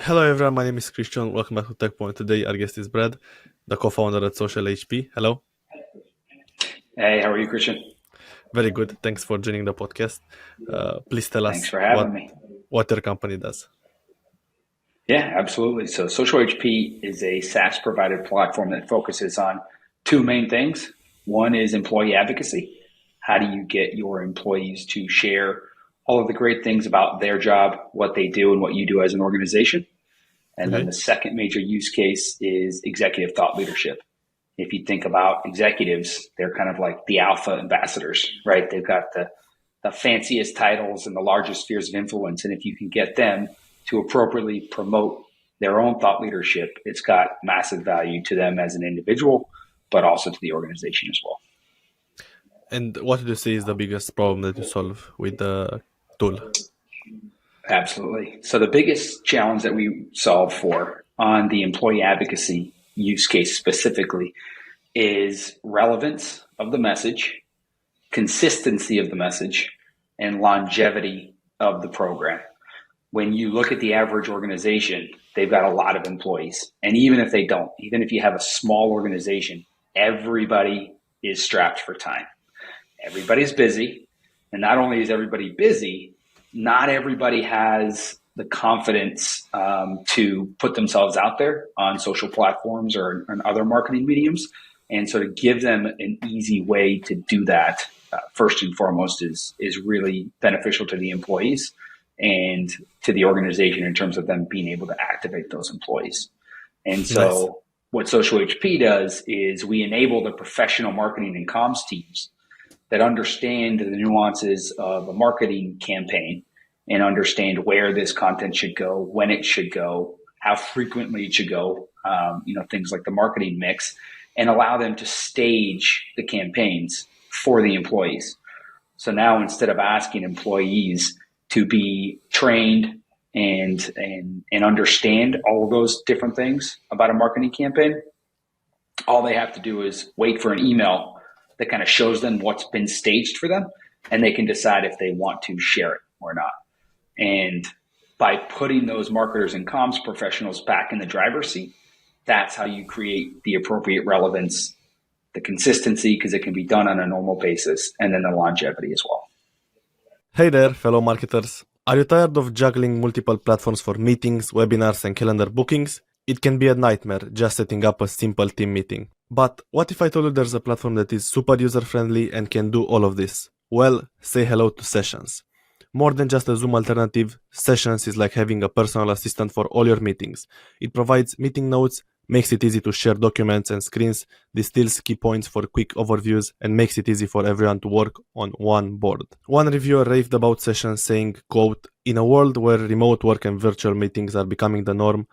Hello everyone, my name is Christian. Welcome back to Tekpon. Today our guest is Brad, the co-founder at Social HP. Hello. Hey, how are you, Christian? Very good. Thanks for joining the podcast. Please tell Thanks us for having me. what your company does. Yeah, absolutely. So Social HP is a SaaS provided platform that focuses on two main things. One is employee advocacy. How do you get your employees to share all of the great things about their job, what they do, and what you do as an organization? And then Okay. the second major use case is executive thought leadership. If you think about executives, they're kind of like the alpha ambassadors, right? They've got the fanciest titles and the largest spheres of influence. And if you can get them to appropriately promote their own thought leadership, it's got massive value to them as an individual, but also to the organization as well. And what do you see is the biggest problem that you solve with the tool? Absolutely. So the biggest challenge that we solve for on the employee advocacy use case specifically is relevance of the message, consistency of the message, and longevity of the program. When you look at the average organization, they've got a lot of employees. And even if they don't, even if you have a small organization, everybody is strapped for time. Everybody's busy. And not only is everybody busy, not everybody has the confidence to put themselves out there on social platforms or on other marketing mediums. And so to give them an easy way to do that, first and foremost, is really beneficial to the employees and to the organization in terms of them being able to activate those employees. And so Nice. what Social HP does is we enable the professional marketing and comms teams that understand the nuances of a marketing campaign and understand where this content should go, when it should go, how frequently it should go, things like the marketing mix, and allow them to stage the campaigns for the employees. So now instead of asking employees to be trained and understand all of those different things about a marketing campaign, all they have to do is wait for an email that kind of shows them what's been staged for them, and they can decide if they want to share it or not. And by putting those marketers and comms professionals back in the driver's seat, that's how you create the appropriate relevance, the consistency, because it can be done on a normal basis, and then the longevity as well. Hey there, fellow marketers. Are you tired of juggling multiple platforms for meetings, webinars, and calendar bookings? It can be a nightmare just setting up a simple team meeting. But what if I told you there's a platform that is super user-friendly and can do all of this? Well, say hello to Sessions. More than just a Zoom alternative, Sessions is like having a personal assistant for all your meetings. It provides meeting notes, makes it easy to share documents and screens, distills key points for quick overviews, and makes it easy for everyone to work on one board. One reviewer raved about Sessions saying, quote, "In a world where remote work and virtual meetings are becoming the norm,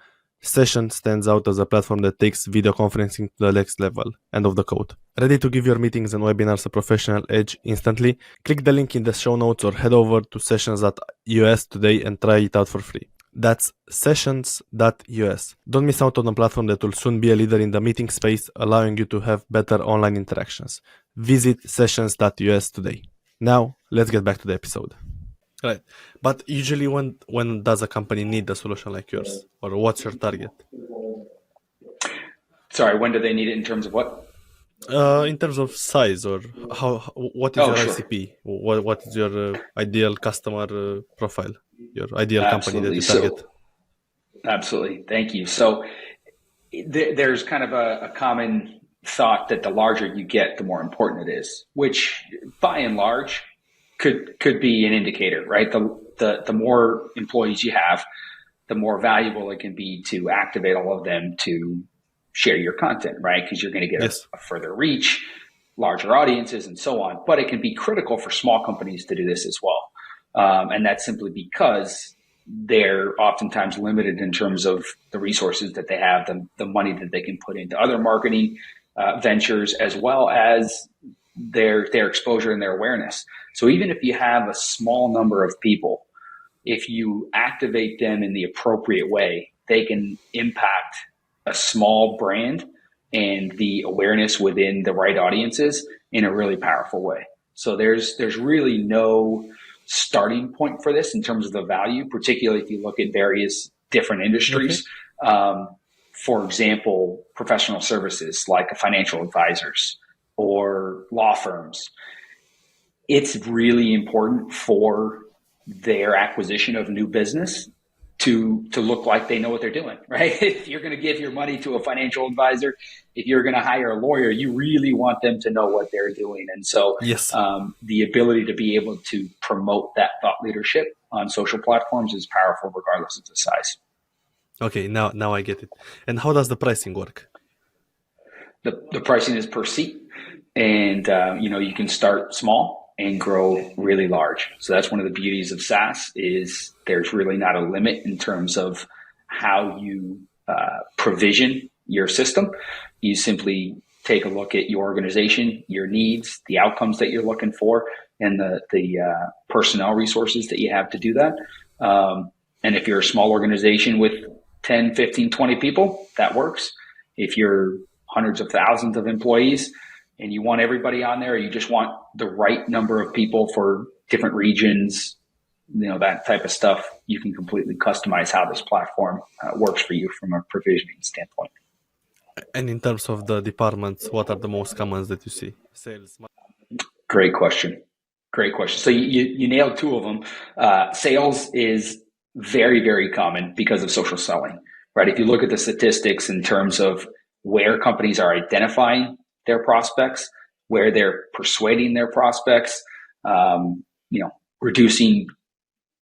Sessions stands out as a platform that takes video conferencing to the next level." End of the quote. Ready to give your meetings and webinars a professional edge instantly? Click the link in the show notes or head over to sessions.us today and try it out for free. That's sessions.us. Don't miss out on a platform that will soon be a leader in the meeting space, allowing you to have better online interactions. Visit sessions.us today. Now, let's get back to the episode. Right. But usually when does a company need a solution like yours? Or what's your target? Sorry, when do they need it in terms of what? In terms of size, or what is your Sure. ICP? What is your ideal customer profile? Your ideal company that Absolutely. you target? Absolutely. Thank you. So there's kind of a common thought that the larger you get, the more important it is, which by and large could be an indicator, right? The more employees you have, the more valuable it can be to activate all of them to share your content, right? Because you're going to get Yes. a further reach, larger audiences, and so on. But it can be critical for small companies to do this as well. And that's simply because they're oftentimes limited in terms of the resources that they have, the money that they can put into other marketing ventures, as well as their exposure and their awareness. So even if you have a small number of people, if you activate them in the appropriate way, they can impact a small brand and the awareness within the right audiences in a really powerful way. So there's really no starting point for this in terms of the value, particularly if you look at various different industries. Okay. For example, professional services like financial advisors or law firms. It's really important for their acquisition of new business to look like they know what they're doing, right? If you're going to give your money to a financial advisor, if you're going to hire a lawyer, you really want them to know what they're doing. And so Yes. the ability to be able to promote that thought leadership on social platforms is powerful regardless of the size. Okay, now I get it. And how does the pricing work? The pricing is per seat, and you can start small and grow really large. So that's one of the beauties of SaaS is there's really not a limit in terms of how you provision your system. You simply take a look at your organization, your needs, the outcomes that you're looking for, and the personnel resources that you have to do that. And if you're a small organization with 10, 15, 20 people, that works. If you're hundreds of thousands of employees and you want everybody on there, you just want the right number of people for different regions, that type of stuff, you can completely customize how this platform works for you from a provisioning standpoint. And in terms of the departments, what are the most commons that you see? Sales. Great question. So you nailed two of them. Sales is very, very common because of social selling, right? If you look at the statistics in terms of where companies are identifying their prospects, where they're persuading their prospects, reducing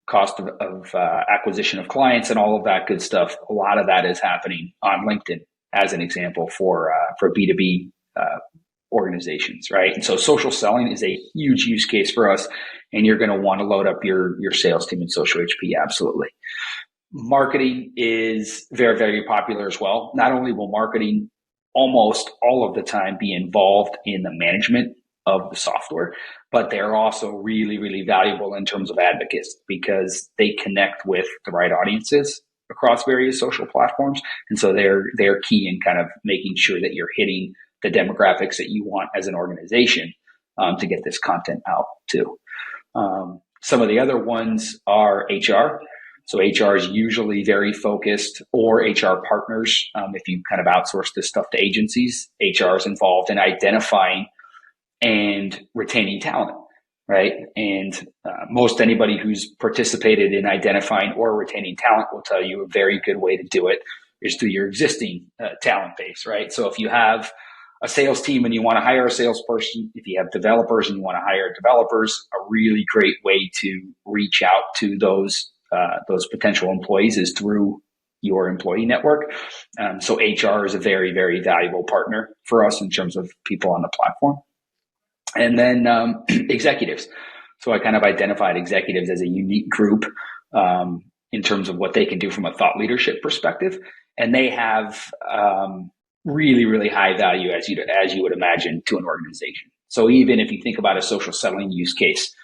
cost of acquisition of clients and all of that good stuff. A lot of that is happening on LinkedIn as an example for B2B organizations, right? And so social selling is a huge use case for us, and you're going to want to load up your sales team in social HP. Absolutely. Marketing is very, very popular as well. Not only will marketing almost all of the time be involved in the management of the software, but they're also really, really valuable in terms of advocates because they connect with the right audiences across various social platforms. And so they're key in kind of making sure that you're hitting the demographics that you want as an organization to get this content out to. Some of the other ones are HR. So HR is usually very focused, or HR partners. If you kind of outsource this stuff to agencies, HR is involved in identifying and retaining talent, right? And most anybody who's participated in identifying or retaining talent will tell you a very good way to do it is through your existing talent base, right? So if you have a sales team and you want to hire a salesperson, if you have developers and you want to hire developers, a really great way to reach out to those potential employees is through your employee network. So HR is a very, very valuable partner for us in terms of people on the platform. And then executives. So I kind of identified executives as a unique group in terms of what they can do from a thought leadership perspective. And they have really, really high value, as you would imagine, to an organization. So even if you think about a social selling use case,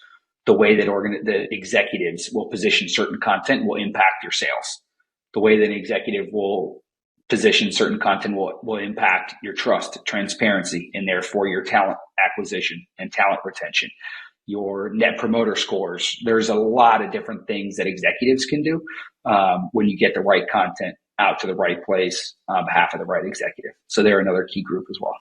the way that the executives will position certain content will impact your sales. The way that an executive will position certain content will impact your trust, transparency, and therefore your talent acquisition and talent retention, your net promoter scores. There's a lot of different things that executives can do when you get the right content out to the right place on behalf of the right executive. So they're another key group as well.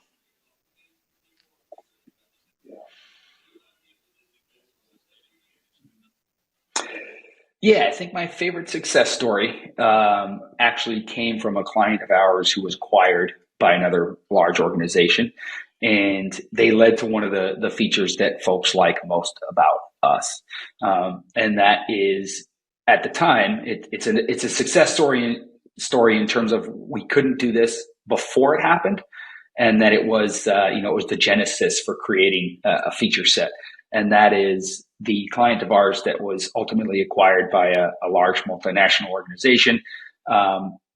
Yeah, I think my favorite success story actually came from a client of ours who was acquired by another large organization. And they led to one of the features that folks like most about us. And that is, at the time, it's a success story in terms of we couldn't do this before it happened. And that it was, it was the genesis for creating a feature set. And that is the client of ours that was ultimately acquired by a large multinational organization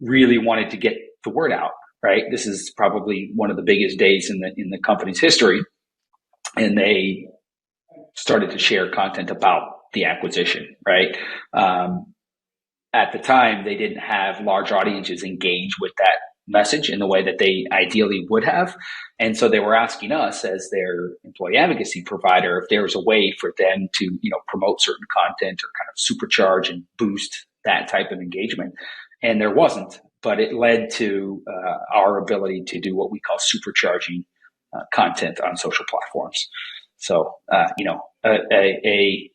really wanted to get the word out, right? This is probably one of the biggest days in the company's history. And they started to share content about the acquisition, right? At the time, they didn't have large audiences engage with that message in the way that they ideally would have. And so they were asking us as their employee advocacy provider if there was a way for them to, promote certain content or kind of supercharge and boost that type of engagement. and there wasn't, but it led to our ability to do what we call supercharging content on social platforms. So, a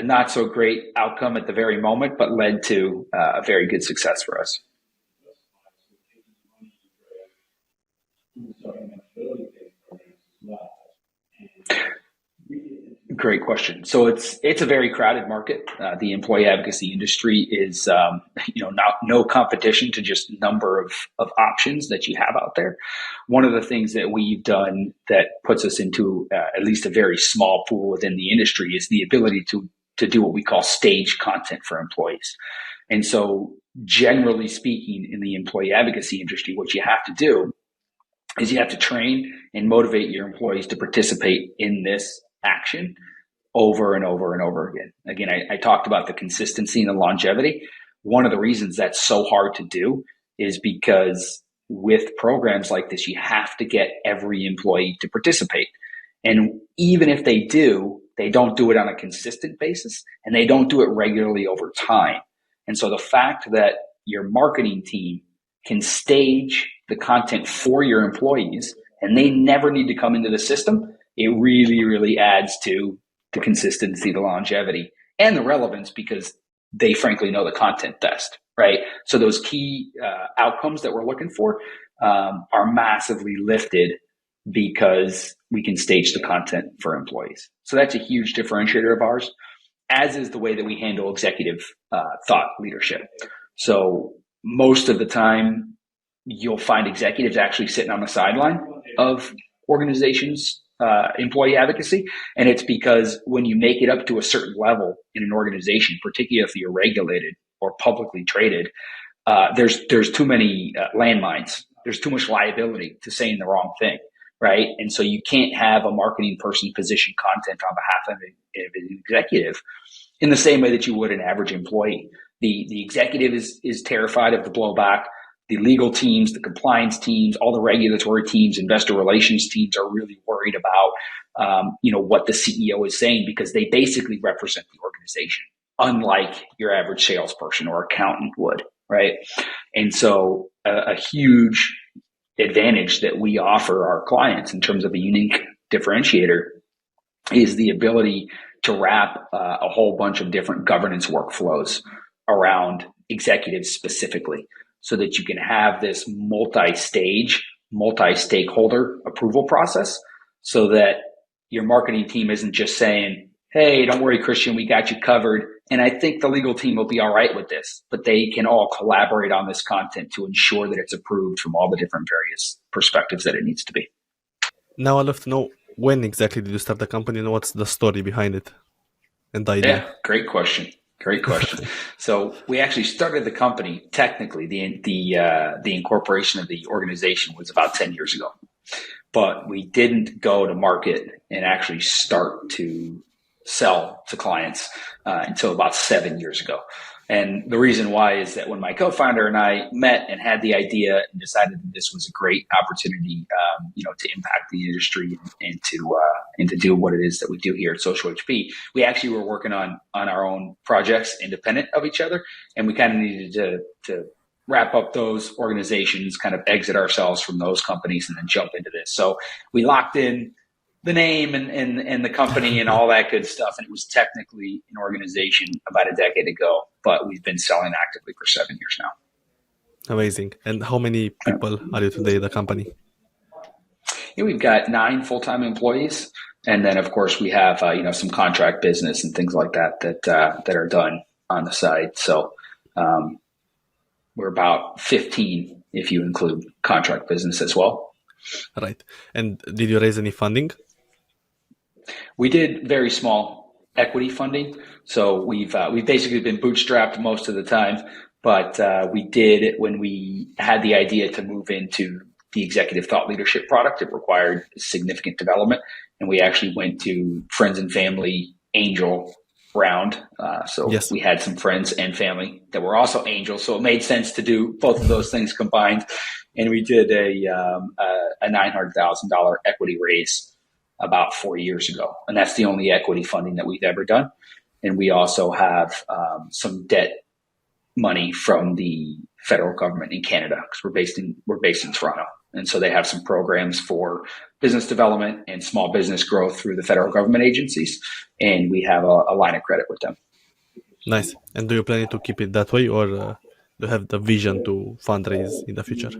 not so great outcome at the very moment, but led to a very good success for us. Great question. So it's a very crowded market. The employee advocacy industry is no competition to just number of options that you have out there. One of the things that we've done that puts us into at least a very small pool within the industry is the ability to do what we call stage content for employees. And so generally speaking, in the employee advocacy industry, what you have to do is you have to train and motivate your employees to participate in this action over and over and over again. Again, I talked about the consistency and the longevity. One of the reasons that's so hard to do is because with programs like this, you have to get every employee to participate. And even if they do, they don't do it on a consistent basis, and they don't do it regularly over time. And so the fact that your marketing team can stage the content for your employees and they never need to come into the system, it really, really adds to the consistency, the longevity, and the relevance, because they frankly know the content best, right? So those key outcomes that we're looking for are massively lifted because we can stage the content for employees. So that's a huge differentiator of ours, as is the way that we handle executive thought leadership. So most of the time, you'll find executives actually sitting on the sideline of organizations' employee advocacy. And it's because when you make it up to a certain level in an organization, particularly if you're regulated or publicly traded, there's too many landmines. There's too much liability to saying the wrong thing, right? And so you can't have a marketing person position content on behalf of an executive in the same way that you would an average employee. The executive is terrified of the blowback. The legal teams, the compliance teams, all the regulatory teams, investor relations teams are really worried about, what the CEO is saying, because they basically represent the organization, unlike your average salesperson or accountant would, right? And so a huge advantage that we offer our clients in terms of a unique differentiator is the ability to wrap a whole bunch of different governance workflows around executives specifically, so that you can have this multi-stage, multi-stakeholder approval process, so that your marketing team isn't just saying, hey, don't worry, Christian, we got you covered, and I think the legal team will be all right with this. But they can all collaborate on this content to ensure that it's approved from all the different various perspectives that it needs to be. Now I'd love to know, when exactly did you start the company and what's the story behind it and the idea? Yeah, great question. Great question. So we actually started the company, technically, the incorporation of the organization was about 10 years ago. But we didn't go to market and actually start to sell to clients until about 7 years ago. And the reason why is that when my co-founder and I met and had the idea and decided that this was a great opportunity, to impact the industry and to do what it is that we do here at Social HP, we actually were working on our own projects independent of each other, and we kind of needed to wrap up those organizations, kind of exit ourselves from those companies, and then jump into this. So we locked in the name and the company and all that good stuff. And it was technically an organization about a decade ago, but we've been selling actively for 7 years now. Amazing. And how many people are you today, the company? Yeah, we've got 9 full-time employees. And then, of course, we have, some contract business and things like that are done on the side. So we're about 15 if you include contract business as well. Right. And did you raise any funding? We did very small equity funding. So we've basically been bootstrapped most of the time, but we did, when we had the idea to move into the executive thought leadership product, it required significant development. And we actually went to friends and family angel round. Yes. We had some friends and family that were also angels. So it made sense to do both of those things combined. And we did a $900,000 equity raise about 4 years ago. And that's the only equity funding that we've ever done. And we also have some debt money from the federal government in Canada because we're based in Toronto. And so they have some programs for business development and small business growth through the federal government agencies. And we have a line of credit with them. Nice. And do you plan to keep it that way, or do you have the vision to fundraise in the future?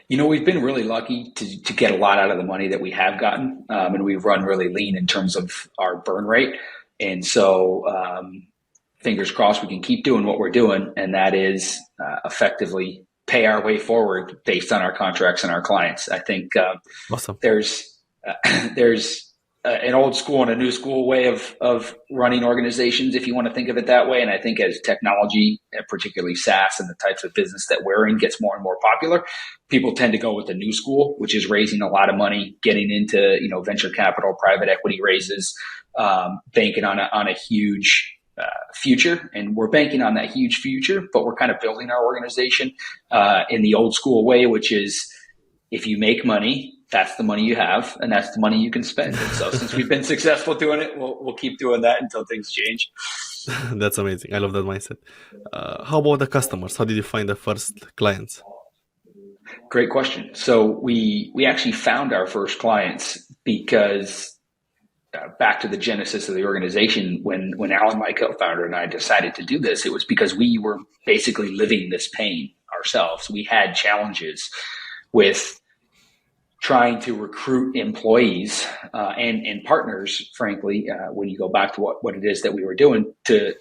We've been really lucky to get a lot out of the money that we have gotten. And we've run really lean in terms of our burn rate. And so fingers crossed we can keep doing what we're doing. And that is effectively pay our way forward based on our contracts and our clients. I think Awesome. there's an old school and a new school way of running organizations, if you want to think of it that way. And I think as technology, particularly SaaS and the types of business that we're in, gets more and more popular, people tend to go with the new school, which is raising a lot of money, getting into venture capital, private equity raises, banking on a huge future. And we're banking on that huge future, but we're kind of building our organization in the old school way, which is if you make money, that's the money you have, and that's the money you can spend. And so since we've been successful doing it, we'll keep doing that until things change. That's amazing. I love that mindset. How about the customers? How did you find the first clients? Great question. So we actually found our first clients because back to the genesis of the organization, when Alan, my co-founder, and I decided to do this, it was because we were basically living this pain ourselves. We had challenges with trying to recruit employees and partners, frankly, when you go back to what it is that we were doing to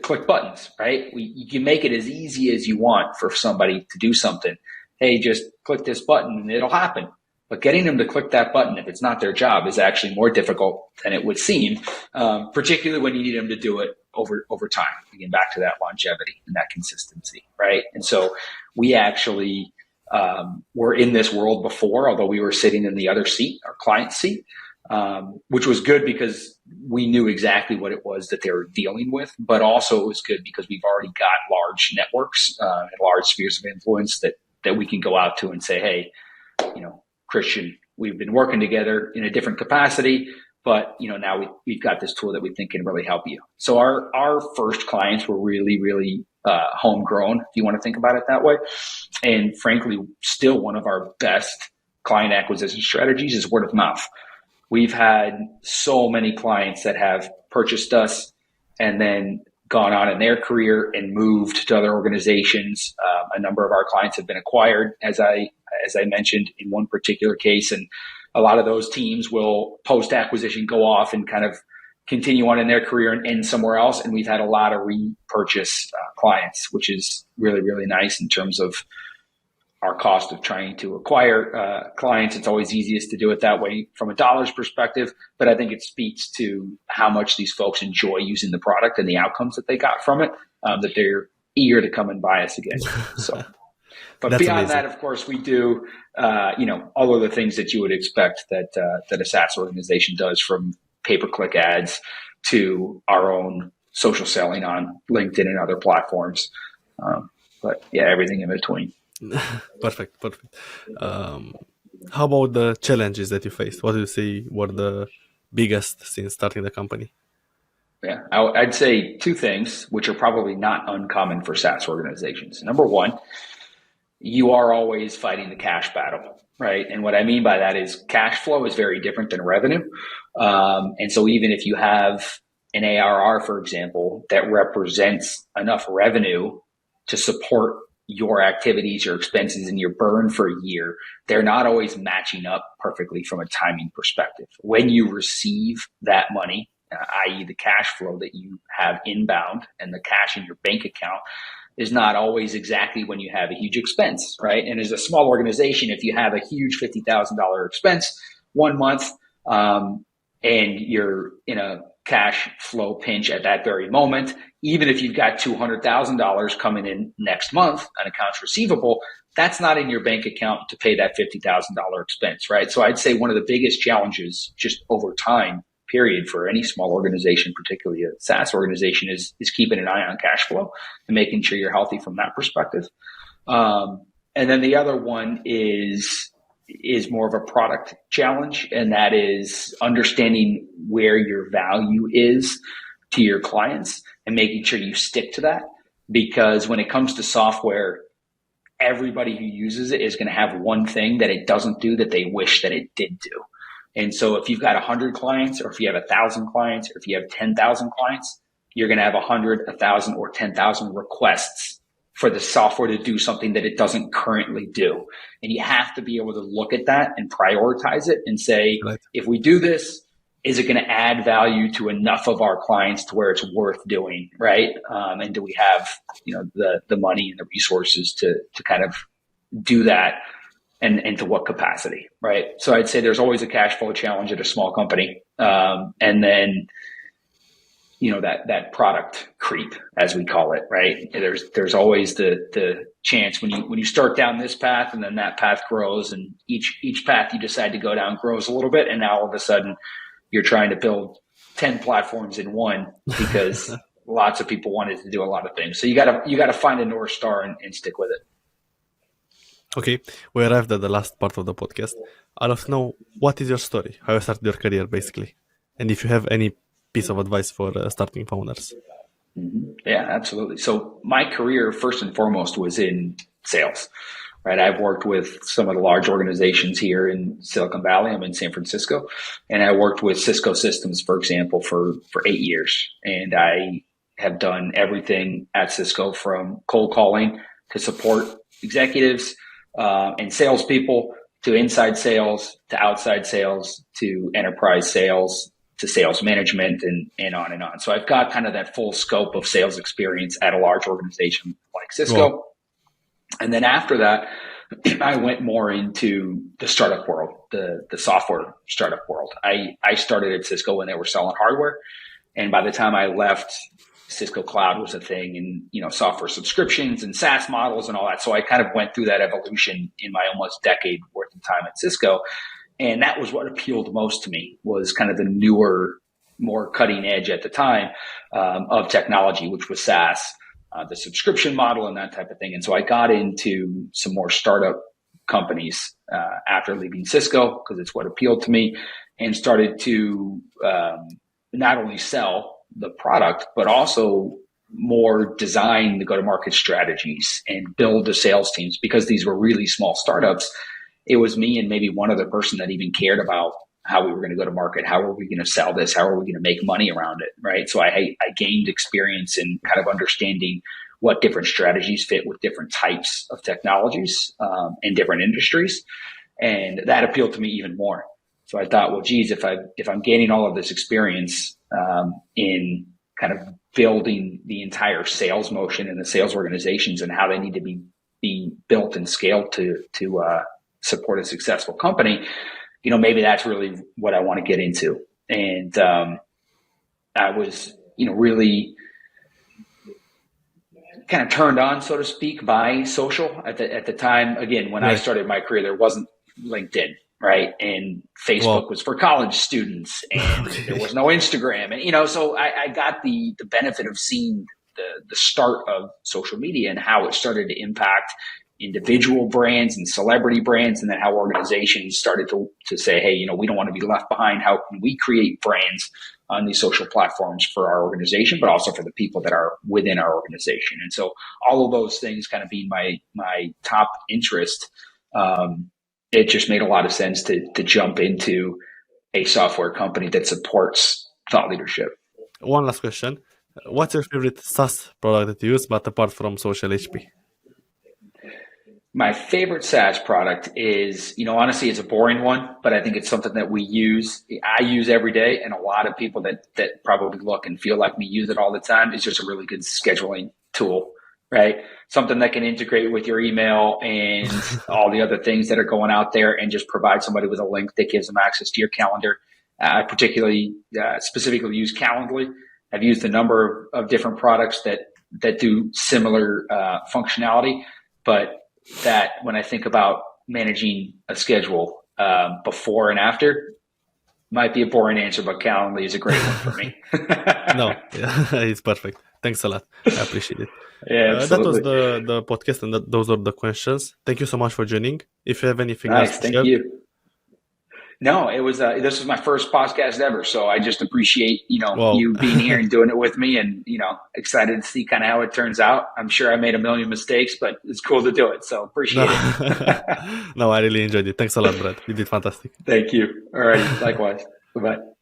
click buttons, right? You can make it as easy as you want for somebody to do something. Hey, just click this button and it'll happen. But getting them to click that button, if it's not their job, is actually more difficult than it would seem, particularly when you need them to do it over time. Again, back to that longevity and that consistency, right? And so we actually were in this world before, although we were sitting in the other seat, our client seat, which was good because we knew exactly what it was that they were dealing with, but also it was good because we've already got large networks and large spheres of influence that we can go out to and say, hey, Christian, we've been working together in a different capacity, but now we've got this tool that we think can really help you. So our first clients were really, really homegrown, if you want to think about it that way. And frankly, still one of our best client acquisition strategies is word of mouth. We've had so many clients that have purchased us and then gone on in their career and moved to other organizations. A number of our clients have been acquired, as I mentioned in one particular case, and a lot of those teams will post-acquisition go off and kind of continue on in their career and end somewhere else. And we've had a lot of repurchase clients, which is really, really nice in terms of our cost of trying to acquire clients. It's always easiest to do it that way from a dollars perspective, but I think it speaks to how much these folks enjoy using the product and the outcomes that they got from it, that they're eager to come and buy us again. So, but That's beyond amazing. that, of course, we do, all of the things that you would expect that a SaaS organization does, from pay-per-click ads to our own social selling on LinkedIn and other platforms. But yeah, everything in between. Perfect. How about the challenges that you faced? What do you say were the biggest since starting the company? Yeah, I'd say two things, which are probably not uncommon for SaaS organizations. Number one, you are always fighting the cash battle, right? And what I mean by that is cash flow is very different than revenue. And so even if you have an ARR, for example, that represents enough revenue to support your activities, your expenses, and your burn for a year, they're not always matching up perfectly from a timing perspective. When you receive that money, i.e. the cash flow that you have inbound and the cash in your bank account, is not always exactly when you have a huge expense, right? And as a small organization, if you have a huge $50,000 expense one month, and you're in a cash flow pinch at that very moment, even if you've got $200,000 coming in next month on accounts receivable, that's not in your bank account to pay that $50,000 expense, right? So I'd say one of the biggest challenges just over time, period, for any small organization, particularly a SaaS organization, is keeping an eye on cash flow and making sure you're healthy from that perspective. And then the other one is more of a product challenge, and that is understanding where your value is to your clients and making sure you stick to that. because when it comes to software, everybody who uses it is going to have one thing that it doesn't do that they wish that it did do. And so if you've got 100 clients, or if you have 1,000 clients, or if you have 10,000 clients, you're going to have 100, 1,000, or 10,000 requests for the software to do something that it doesn't currently do. And you have to be able to look at that and prioritize it and say, Right. if we do this, is it going to add value to enough of our clients to where it's worth doing, right? And do we have, the money and the resources to kind of do that, and to what capacity, right? So I'd say there's always a cash flow challenge at a small company, and then that product creep, as we call it, right? There's always the chance when you start down this path, and then that path grows, and each path you decide to go down grows a little bit, and now all of a sudden you're trying to build 10 platforms in one because lots of people wanted to do a lot of things. So you gotta find a North Star and stick with it. Okay, we arrived at the last part of the podcast. I'd love to know, what is your story? How you started your career, basically, and if you have any piece of advice for starting founders. Mm-hmm. Yeah, absolutely. So my career, first and foremost, was in sales. Right, I've worked with some of the large organizations here in Silicon Valley. I'm in San Francisco, and I worked with Cisco Systems, for example, for 8 years. And I have done everything at Cisco, from cold calling to support executives and salespeople, to inside sales, to outside sales, to enterprise sales, to sales management, and on and on. So I've got kind of that full scope of sales experience at a large organization like Cisco. Wow. And then after that, I went more into the startup world, the software startup world. I started at Cisco when they were selling hardware. And by the time I left, Cisco Cloud was a thing, and, software subscriptions and SaaS models and all that. So I kind of went through that evolution in my almost decade worth of time at Cisco. And that was what appealed most to me, was kind of the newer, more cutting edge at the time of technology, which was SaaS. The subscription model and that type of thing. And so I got into some more startup companies after leaving Cisco, because it's what appealed to me, and started to not only sell the product, but also more design the go-to-market strategies and build the sales teams. Because these were really small startups, it was me and maybe one other person that even cared about how we were going to go to market. How are we going to sell this? How are we going to make money around it? Right. So I gained experience in kind of understanding what different strategies fit with different types of technologies and different industries. And that appealed to me even more. So I thought, well, geez, if I'm gaining all of this experience in kind of building the entire sales motion and the sales organizations and how they need to be built and scaled to support a successful company, maybe that's really what I want to get into. And I was, really kind of turned on, so to speak, by social at the time. Again, when I started my career, there wasn't LinkedIn, right? And Facebook was for college students, and there was no Instagram. And, so I got the benefit of seeing the start of social media and how it started to impact individual brands and celebrity brands, and then how organizations started to say, hey, we don't want to be left behind. How can we create brands on these social platforms for our organization, but also for the people that are within our organization? And so all of those things kind of being my top interest, it just made a lot of sense to jump into a software company that supports thought leadership. One last question. What's your favorite SaaS product that you use, but apart from Social HP? My favorite SaaS product is, honestly, it's a boring one, but I think it's something that I use every day. And a lot of people that probably look and feel like we use it all the time, is just a really good scheduling tool, right? Something that can integrate with your email and all the other things that are going out there, and just provide somebody with a link that gives them access to your calendar. I particularly, specifically use Calendly. I've used a number of different products that do similar functionality, but that when I think about managing a schedule before and after, might be a boring answer, but Calendly is a great one for me. No, it's perfect. Thanks a lot. I appreciate it. Yeah, that was the podcast, and those are the questions. Thank you so much for joining. If you have anything else to thank share. you. No, it was this was my first podcast ever, so I just appreciate Wow. you being here and doing it with me, and excited to see kind of how it turns out. I'm sure I made a million mistakes, but it's cool to do it, so No, appreciate it. no, I really enjoyed it. Thanks a lot, Brad. You did fantastic. Thank you. All right, likewise. Bye bye.